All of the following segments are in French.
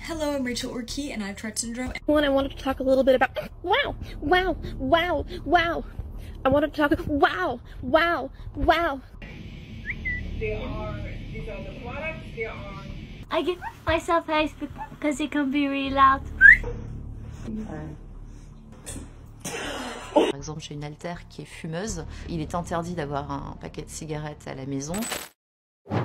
Hello, I'm Rachel Orkey and I have Tourette syndrome. Well, I wanted to talk a little bit about wow. I wanted to talk wow. These are the products. I give myself ice because it can be really loud. Par exemple, j'ai une altère qui est fumeuse. Il est interdit d'avoir un paquet de cigarettes à la maison.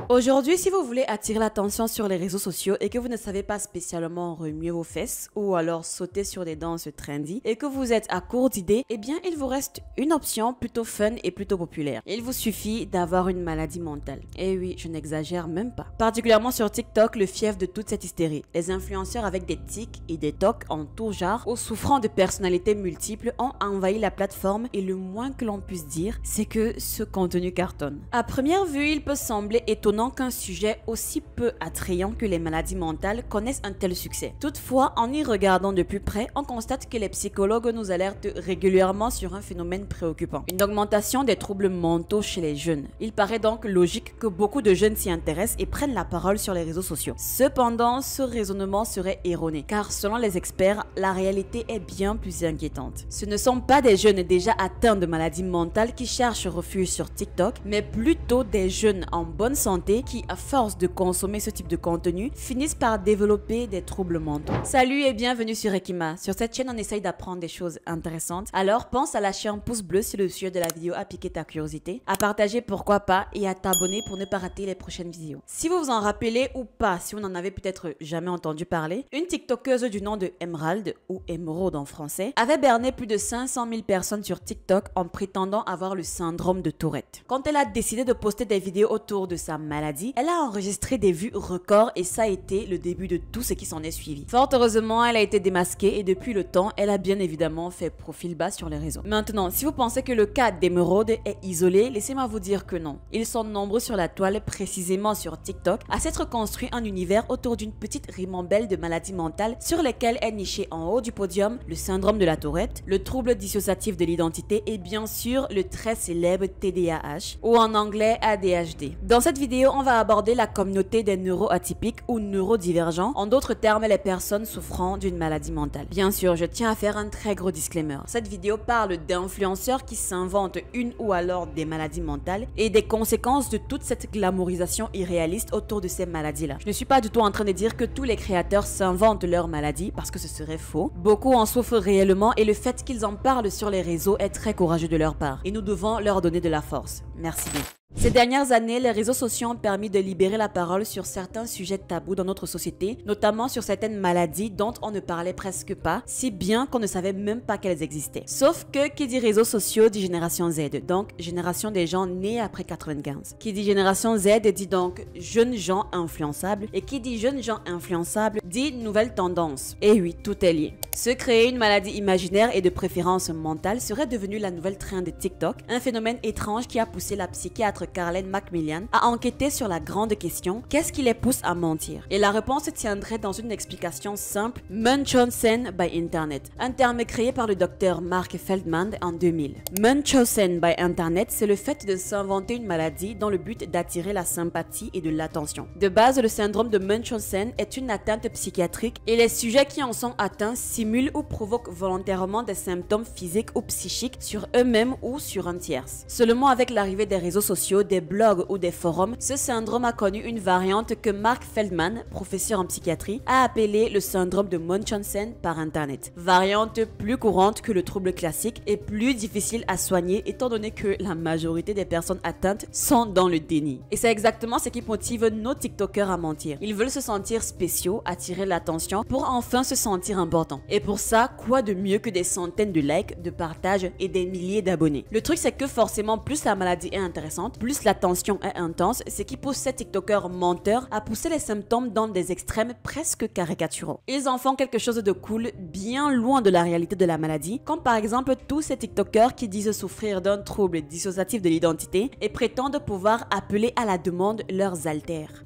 Aujourd'hui, si vous voulez attirer l'attention sur les réseaux sociaux et que vous ne savez pas spécialement remuer vos fesses ou alors sauter sur des danses trendy et que vous êtes à court d'idées, eh bien, il vous reste une option plutôt fun et plutôt populaire. Il vous suffit d'avoir une maladie mentale. Et oui, je n'exagère même pas. Particulièrement sur TikTok, le fief de toute cette hystérie. Les influenceurs avec des tics et des tocs en tout genre ou souffrant de personnalités multiples ont envahi la plateforme et le moins que l'on puisse dire, c'est que ce contenu cartonne. À première vue, il peut sembler étonnant qu'un sujet aussi peu attrayant que les maladies mentales connaisse un tel succès. Toutefois, en y regardant de plus près, on constate que les psychologues nous alertent régulièrement sur un phénomène préoccupant. Une augmentation des troubles mentaux chez les jeunes. Il paraît donc logique que beaucoup de jeunes s'y intéressent et prennent la parole sur les réseaux sociaux. Cependant, ce raisonnement serait erroné, car selon les experts, la réalité est bien plus inquiétante. Ce ne sont pas des jeunes déjà atteints de maladies mentales qui cherchent refuge sur TikTok, mais plutôt des jeunes en bonne santé qui, à force de consommer ce type de contenu, finissent par développer des troubles mentaux. Salut et bienvenue sur Ekima. Sur cette chaîne, on essaye d'apprendre des choses intéressantes. Alors, pense à lâcher un pouce bleu si le sujet de la vidéo a piqué ta curiosité, à partager pourquoi pas et à t'abonner pour ne pas rater les prochaines vidéos. Si vous vous en rappelez ou pas, si vous n'en avez peut-être jamais entendu parler, une TikTokeuse du nom de Emerald, ou Émeraude en français, avait berné plus de 500 000 personnes sur TikTok en prétendant avoir le syndrome de Tourette. Quand elle a décidé de poster des vidéos autour de sa maladie, elle a enregistré des vues records et ça a été le début de tout ce qui s'en est suivi. Fort heureusement, elle a été démasquée et depuis le temps, elle a bien évidemment fait profil bas sur les réseaux. Maintenant, si vous pensez que le cas d'Émeraude est isolé, laissez-moi vous dire que non. Ils sont nombreux sur la toile, précisément sur TikTok, à s'être construit un univers autour d'une petite ribambelle de maladies mentales sur lesquelles est niché en haut du podium le syndrome de la Tourette, le trouble dissociatif de l'identité et bien sûr le très célèbre TDAH ou en anglais ADHD. Dans cette vidéo, on va aborder la communauté des neuroatypiques ou neurodivergents, en d'autres termes les personnes souffrant d'une maladie mentale. Bien sûr, je tiens à faire un très gros disclaimer. Cette vidéo parle d'influenceurs qui s'inventent une ou alors des maladies mentales et des conséquences de toute cette glamourisation irréaliste autour de ces maladies-là. Je ne suis pas du tout en train de dire que tous les créateurs s'inventent leur maladie parce que ce serait faux. Beaucoup en souffrent réellement et le fait qu'ils en parlent sur les réseaux est très courageux de leur part. Et nous devons leur donner de la force. Merci bien. Ces dernières années, les réseaux sociaux ont permis de libérer la parole sur certains sujets tabous dans notre société, notamment sur certaines maladies dont on ne parlait presque pas, si bien qu'on ne savait même pas qu'elles existaient. Sauf que qui dit réseaux sociaux dit génération Z, donc génération des gens nés après 95. Qui dit génération Z dit donc jeunes gens influençables, et qui dit jeunes gens influençables dit nouvelle tendance. Et oui, tout est lié. Se créer une maladie imaginaire et de préférence mentale serait devenu la nouvelle trend de TikTok, un phénomène étrange qui a poussé la psychiatre Carlene Macmillan a enquêté sur la grande question: qu'est-ce qui les pousse à mentir? Et la réponse tiendrait dans une explication simple: Munchausen by Internet, un terme créé par le docteur Mark Feldman en 2000. Munchausen by Internet, c'est le fait de s'inventer une maladie dans le but d'attirer la sympathie et de l'attention. De base, le syndrome de Munchausen est une atteinte psychiatrique et les sujets qui en sont atteints simulent ou provoquent volontairement des symptômes physiques ou psychiques sur eux-mêmes ou sur un tierce. Seulement avec l'arrivée des réseaux sociaux, des blogs ou des forums, ce syndrome a connu une variante que Mark Feldman, professeur en psychiatrie, a appelée le syndrome de Munchausen par Internet. Variante plus courante que le trouble classique et plus difficile à soigner étant donné que la majorité des personnes atteintes sont dans le déni. Et c'est exactement ce qui motive nos TikTokers à mentir. Ils veulent se sentir spéciaux, attirer l'attention pour enfin se sentir importants. Et pour ça, quoi de mieux que des centaines de likes, de partages et des milliers d'abonnés. Le truc c'est que forcément plus la maladie est intéressante, plus la tension est intense, ce qui pousse ces TikTokers menteurs à pousser les symptômes dans des extrêmes presque caricaturaux. Ils en font quelque chose de cool, bien loin de la réalité de la maladie, comme par exemple tous ces TikTokers qui disent souffrir d'un trouble dissociatif de l'identité et prétendent pouvoir appeler à la demande leurs alters.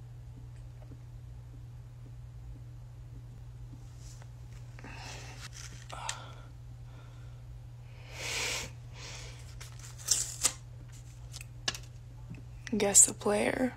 Guess the player.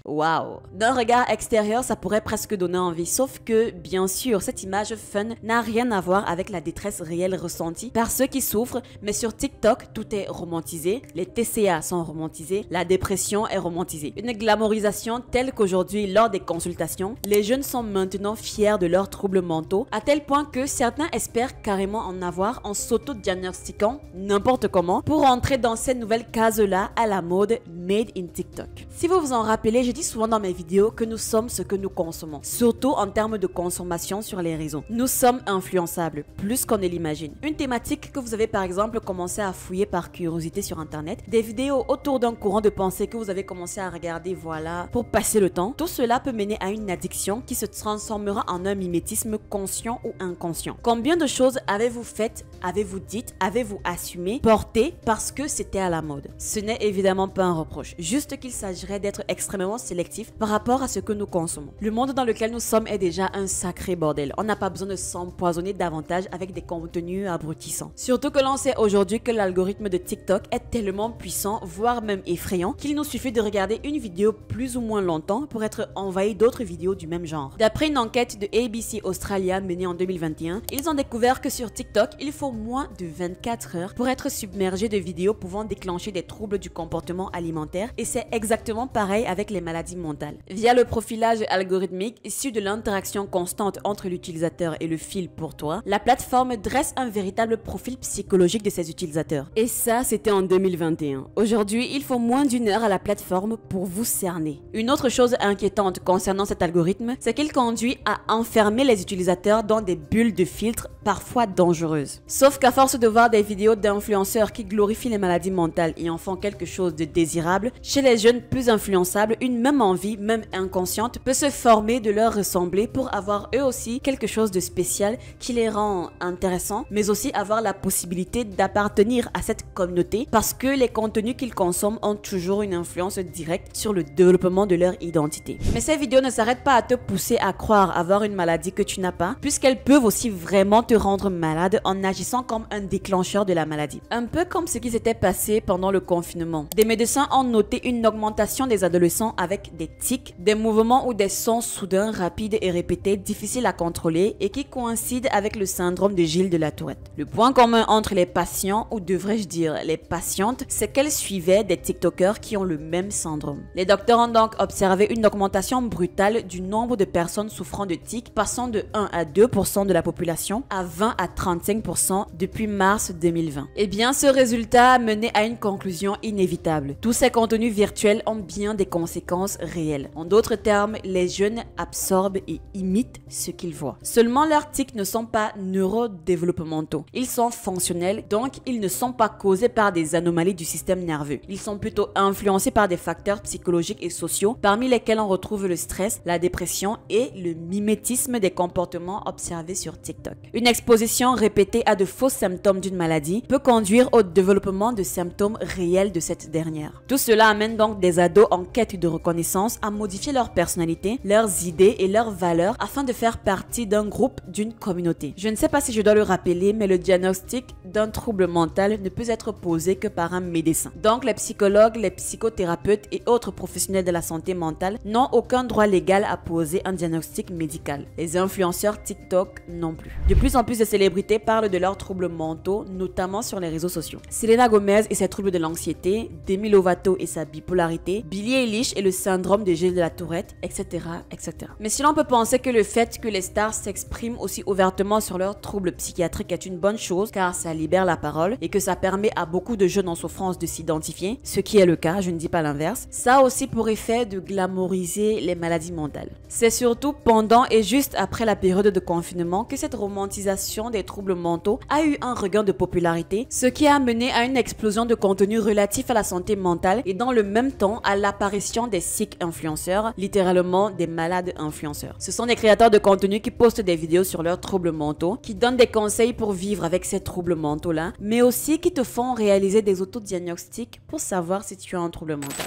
Waouh! D'un regard extérieur, ça pourrait presque donner envie, sauf que, bien sûr, cette image fun n'a rien à voir avec la détresse réelle ressentie par ceux qui souffrent, mais sur TikTok, tout est romantisé, les TCA sont romantisés, la dépression est romantisée. Une glamorisation telle qu'aujourd'hui, lors des consultations, les jeunes sont maintenant fiers de leurs troubles mentaux, à tel point que certains espèrent carrément en avoir en s'auto-diagnostiquant n'importe comment pour entrer dans ces nouvelles cases-là à la mode made in TikTok. Si vous vous en rappelez, je dis souvent dans mes vidéos que nous sommes ce que nous consommons, surtout en termes de consommation sur les réseaux. Nous sommes influençables, plus qu'on ne l'imagine. Une thématique que vous avez par exemple commencé à fouiller par curiosité sur internet, des vidéos autour d'un courant de pensée que vous avez commencé à regarder, voilà, pour passer le temps, tout cela peut mener à une addiction qui se transformera en un mimétisme conscient ou inconscient. Combien de choses avez-vous faites, avez-vous dites, avez-vous assumé, porté parce que c'était à la mode? Ce n'est évidemment pas un reproche, juste qu'il s'agirait d'être extrêmement sélectif par rapport à ce que nous consommons. Le monde dans lequel nous sommes est déjà un sacré bordel. On n'a pas besoin de s'empoisonner davantage avec des contenus abrutissants. Surtout que l'on sait aujourd'hui que l'algorithme de TikTok est tellement puissant, voire même effrayant, qu'il nous suffit de regarder une vidéo plus ou moins longtemps pour être envahi d'autres vidéos du même genre. D'après une enquête de ABC Australia menée en 2021, ils ont découvert que sur TikTok, il faut moins de 24 heures pour être submergé de vidéos pouvant déclencher des troubles du comportement alimentaire, et c'est exactement pareil avec les maladies mentales. Via le profilage algorithmique issu de l'interaction constante entre l'utilisateur et le fil pour toi, la plateforme dresse un véritable profil psychologique de ses utilisateurs. Et ça, c'était en 2021. Aujourd'hui, il faut moins d'une heure à la plateforme pour vous cerner. Une autre chose inquiétante concernant cet algorithme, c'est qu'il conduit à enfermer les utilisateurs dans des bulles de filtres parfois dangereuses. Sauf qu'à force de voir des vidéos d'influenceurs qui glorifient les maladies mentales et en font quelque chose de désirable, chez les jeunes plus influençables, une même envie, même inconsciente, peut se former de leur ressembler pour avoir eux aussi quelque chose de spécial qui les rend intéressants, mais aussi avoir la possibilité d'appartenir à cette communauté parce que les contenus qu'ils consomment ont toujours une influence directe sur le développement de leur identité. Mais ces vidéos ne s'arrêtent pas à te pousser à croire avoir une maladie que tu n'as pas, puisqu'elles peuvent aussi vraiment te rendre malade en agissant comme un déclencheur de la maladie. Un peu comme ce qui s'était passé pendant le confinement. Des médecins ont noté une augmentation des adolescents avec des tics, des mouvements ou des sons soudains, rapides et répétés, difficiles à contrôler et qui coïncident avec le syndrome de Gilles de la Tourette. Le point commun entre les patients, ou devrais-je dire les patientes, c'est qu'elles suivaient des TikTokers qui ont le même syndrome. Les docteurs ont donc observé une augmentation brutale du nombre de personnes souffrant de tics, passant de 1 à 2% de la population à 20 à 35% depuis mars 2020. Et bien, ce résultat a mené à une conclusion inévitable. Tous ces contenus virtuels ont bien des conséquences réelles. En d'autres termes, les jeunes absorbent et imitent ce qu'ils voient. Seulement, leurs tics ne sont pas neurodéveloppementaux. Ils sont fonctionnels, donc ils ne sont pas causés par des anomalies du système nerveux. Ils sont plutôt influencés par des facteurs psychologiques et sociaux, parmi lesquels on retrouve le stress, la dépression et le mimétisme des comportements observés sur TikTok. Une exposition répétée à de faux symptômes d'une maladie peut conduire au développement de symptômes réels de cette dernière. Tout cela amène donc des ados en quête de reconnaissance à modifier leur personnalité, leurs idées et leurs valeurs afin de faire partie d'un groupe, d'une communauté. Je ne sais pas si je dois le rappeler, mais le diagnostic d'un trouble mental ne peut être posé que par un médecin. Donc les psychologues, les psychothérapeutes et autres professionnels de la santé mentale n'ont aucun droit légal à poser un diagnostic médical. Les influenceurs TikTok non plus. De plus en plus de célébrités parlent de leurs troubles mentaux, notamment sur les réseaux sociaux. Selena Gomez et ses troubles de l'anxiété, Demi Lovato et sa bipolarité, Billie Eilish et le syndrome de Gilles de la Tourette, etc., etc. Mais si l'on peut penser que le fait que les stars s'expriment aussi ouvertement sur leurs troubles psychiatriques est une bonne chose, car ça libère la parole et que ça permet à beaucoup de jeunes en souffrance de s'identifier, ce qui est le cas, je ne dis pas l'inverse, ça a aussi pour effet de glamouriser les maladies mentales. C'est surtout pendant et juste après la période de confinement que cette romantisation des troubles mentaux a eu un regain de popularité, ce qui a mené à une explosion de contenu relatif à la santé mentale et dans le même temps à l'apparition des sick influenceurs, littéralement des malades influenceurs. Ce sont des créateurs de contenu qui postent des vidéos sur leurs troubles mentaux, qui donnent des conseils pour vivre avec ces troubles mentaux-là, mais aussi qui te font réaliser des autodiagnostics pour savoir si tu as un trouble mental.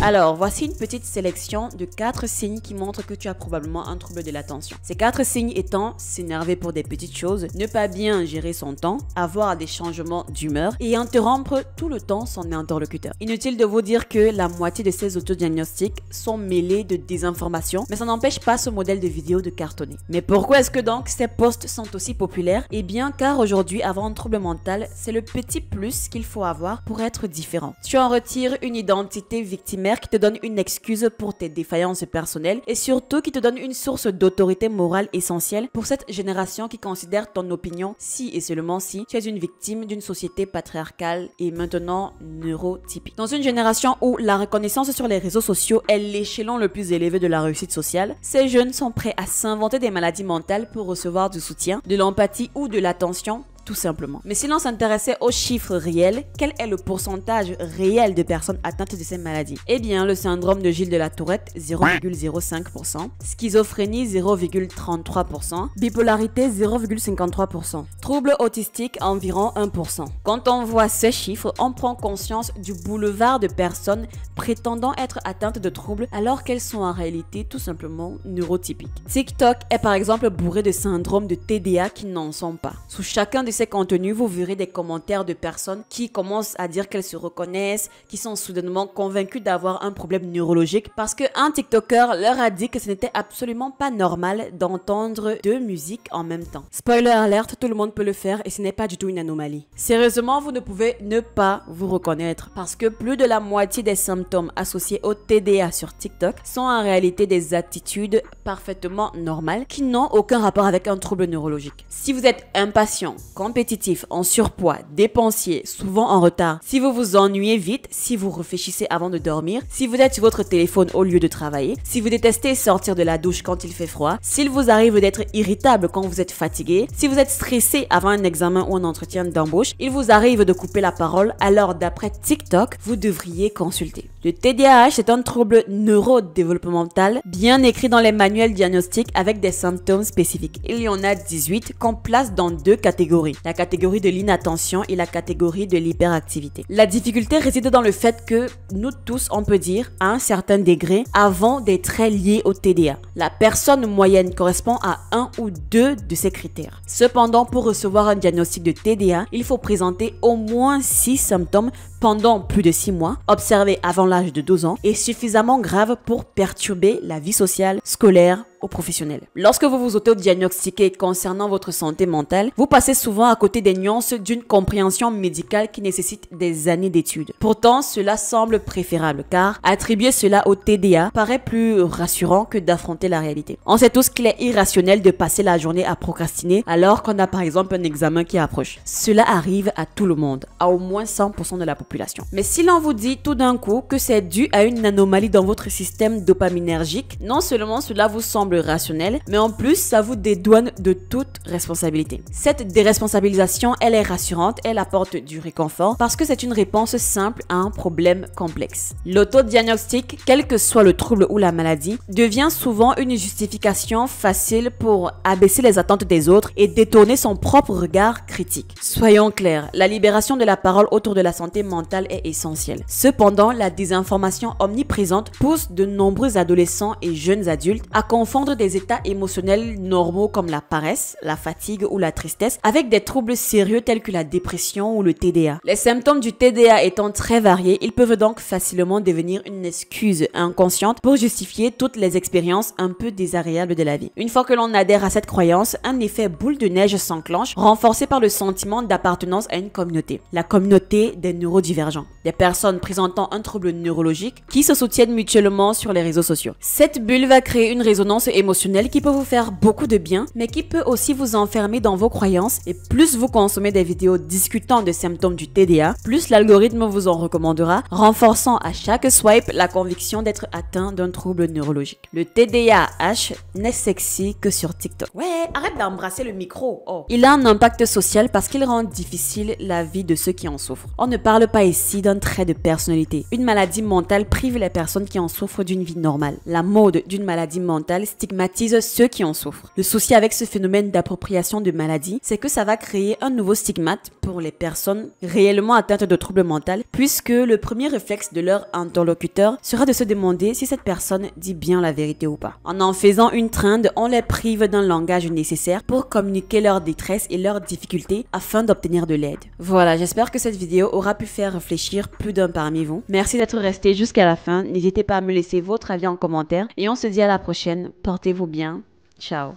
Alors, voici une petite sélection de 4 signes qui montrent que tu as probablement un trouble de l'attention. Ces 4 signes étant s'énerver pour des petites choses, ne pas bien gérer son temps, avoir des changements d'humeur et interrompre tout le temps son interlocuteur. Inutile de vous dire que la moitié de ces autodiagnostics sont mêlés de désinformation, mais ça n'empêche pas ce modèle de vidéo de cartonner. Mais pourquoi est-ce que donc ces posts sont aussi populaires? Eh bien, car aujourd'hui, avoir un trouble mental, c'est le petit plus qu'il faut avoir pour être différent. Tu en retires une identité victimaire qui te donne une excuse pour tes défaillances personnelles et surtout qui te donne une source d'autorité morale essentielle pour cette génération qui considère ton opinion si et seulement si tu es une victime d'une société patriarcale et maintenant neurotypique. Dans une génération où la reconnaissance sur les réseaux sociaux est l'échelon le plus élevé de la réussite sociale, ces jeunes sont prêts à s'inventer des maladies mentales pour recevoir du soutien, de l'empathie ou de l'attention, tout simplement. Mais si l'on s'intéressait aux chiffres réels, quel est le pourcentage réel de personnes atteintes de ces maladies? Eh bien, le syndrome de Gilles de la Tourette, 0,05%, schizophrénie, 0,33%, bipolarité, 0,53%, troubles autistiques, environ 1%. Quand on voit ces chiffres, on prend conscience du boulevard de personnes prétendant être atteintes de troubles alors qu'elles sont en réalité tout simplement neurotypiques. TikTok est par exemple bourré de syndromes de TDA qui n'en sont pas. Sous chacun de ces contenus, vous verrez des commentaires de personnes qui commencent à dire qu'elles se reconnaissent, qui sont soudainement convaincues d'avoir un problème neurologique parce qu'un TikToker leur a dit que ce n'était absolument pas normal d'entendre deux musiques en même temps. Spoiler alert, tout le monde peut le faire et ce n'est pas du tout une anomalie. Sérieusement, vous ne pouvez ne pas vous reconnaître parce que plus de la moitié des symptômes associés au TDA sur TikTok sont en réalité des attitudes parfaitement normales qui n'ont aucun rapport avec un trouble neurologique. Si vous êtes impatient, compétitif, en surpoids, dépensier, souvent en retard, si vous vous ennuyez vite, si vous réfléchissez avant de dormir, si vous êtes sur votre téléphone au lieu de travailler, si vous détestez sortir de la douche quand il fait froid, s'il vous arrive d'être irritable quand vous êtes fatigué, si vous êtes stressé avant un examen ou un entretien d'embauche, il vous arrive de couper la parole, alors d'après TikTok, vous devriez consulter. Le TDAH, c'est un trouble neurodéveloppemental bien écrit dans les manuels diagnostiques avec des symptômes spécifiques. Il y en a 18 qu'on place dans 2 catégories. La catégorie de l'inattention et la catégorie de l'hyperactivité. La difficulté réside dans le fait que nous tous, on peut dire, à un certain degré, avons des traits liés au TDA. La personne moyenne correspond à 1 ou 2 de ces critères. Cependant, pour recevoir un diagnostic de TDA, il faut présenter au moins 6 symptômes pendant plus de 6 mois, observés avant l'âge de 12 ans et suffisamment graves pour perturber la vie sociale, scolaire ou professionnelle. Lorsque vous vous auto-diagnostiquez concernant votre santé mentale, vous passez souvent à côté des nuances d'une compréhension médicale qui nécessite des années d'études. Pourtant, cela semble préférable car attribuer cela au TDA paraît plus rassurant que d'affronter la réalité. On sait tous qu'il est irrationnel de passer la journée à procrastiner alors qu'on a par exemple un examen qui approche. Cela arrive à tout le monde, à au moins 100% de la population. Mais si l'on vous dit tout d'un coup que c'est dû à une anomalie dans votre système dopaminergique, non seulement cela vous semble rationnel, mais en plus ça vous dédouane de toute responsabilité. Cette déresponsabilisation, elle est rassurante, elle apporte du réconfort parce que c'est une réponse simple à un problème complexe. L'autodiagnostic, quel que soit le trouble ou la maladie, devient souvent une justification facile pour abaisser les attentes des autres et détourner son propre regard critique. Soyons clairs, la libération de la parole autour de la santé mentale est essentielle. Cependant, la désinformation omniprésente pousse de nombreux adolescents et jeunes adultes à confondre des états émotionnels normaux comme la paresse, la fatigue ou la tristesse avec des troubles sérieux tels que la dépression ou le TDA. Les symptômes du TDA étant très variés, ils peuvent donc facilement devenir une excuse inconsciente pour justifier toutes les expériences un peu désagréables de la vie. Une fois que l'on adhère à cette croyance, un effet boule de neige s'enclenche, renforcé par le sentiment d'appartenance à une communauté. La communauté des neurodivergents, des personnes présentant un trouble neurologique qui se soutiennent mutuellement sur les réseaux sociaux. Cette bulle va créer une résonance émotionnelle qui peut vous faire beaucoup de bien, mais qui peut aussi vous enfermer dans vos croyances et plus vous consommez des vidéos discutant des symptômes du TDA, plus l'algorithme vous en recommandera, renforçant à chaque swipe la conviction d'être atteint d'un trouble neurologique. Le TDAH n'est sexy que sur TikTok. Ouais, arrête d'embrasser le micro. Oh. Il a un impact social parce qu'il rend difficile la vie de ceux qui en souffrent. On ne parle pas ici d'un trait de personnalité. Une maladie mentale prive les personnes qui en souffrent d'une vie normale. La mode d'une maladie mentale stigmatise ceux qui en souffrent. Le souci avec ce phénomène d'appropriation de maladie, c'est que ça va créer un nouveau stigmate pour les personnes réellement atteintes de troubles mentaux, puisque le premier réflexe de leur interlocuteur sera de se demander si cette personne dit bien la vérité ou pas. En faisant une trend, on les prive d'un langage nécessaire pour communiquer leur détresse et leurs difficultés afin d'obtenir de l'aide. Voilà, j'espère que cette vidéo aura pu faire réfléchir plus d'un parmi vous. Merci d'être resté jusqu'à la fin. N'hésitez pas à me laisser votre avis en commentaire et on se dit à la prochaine. Portez-vous bien. Ciao.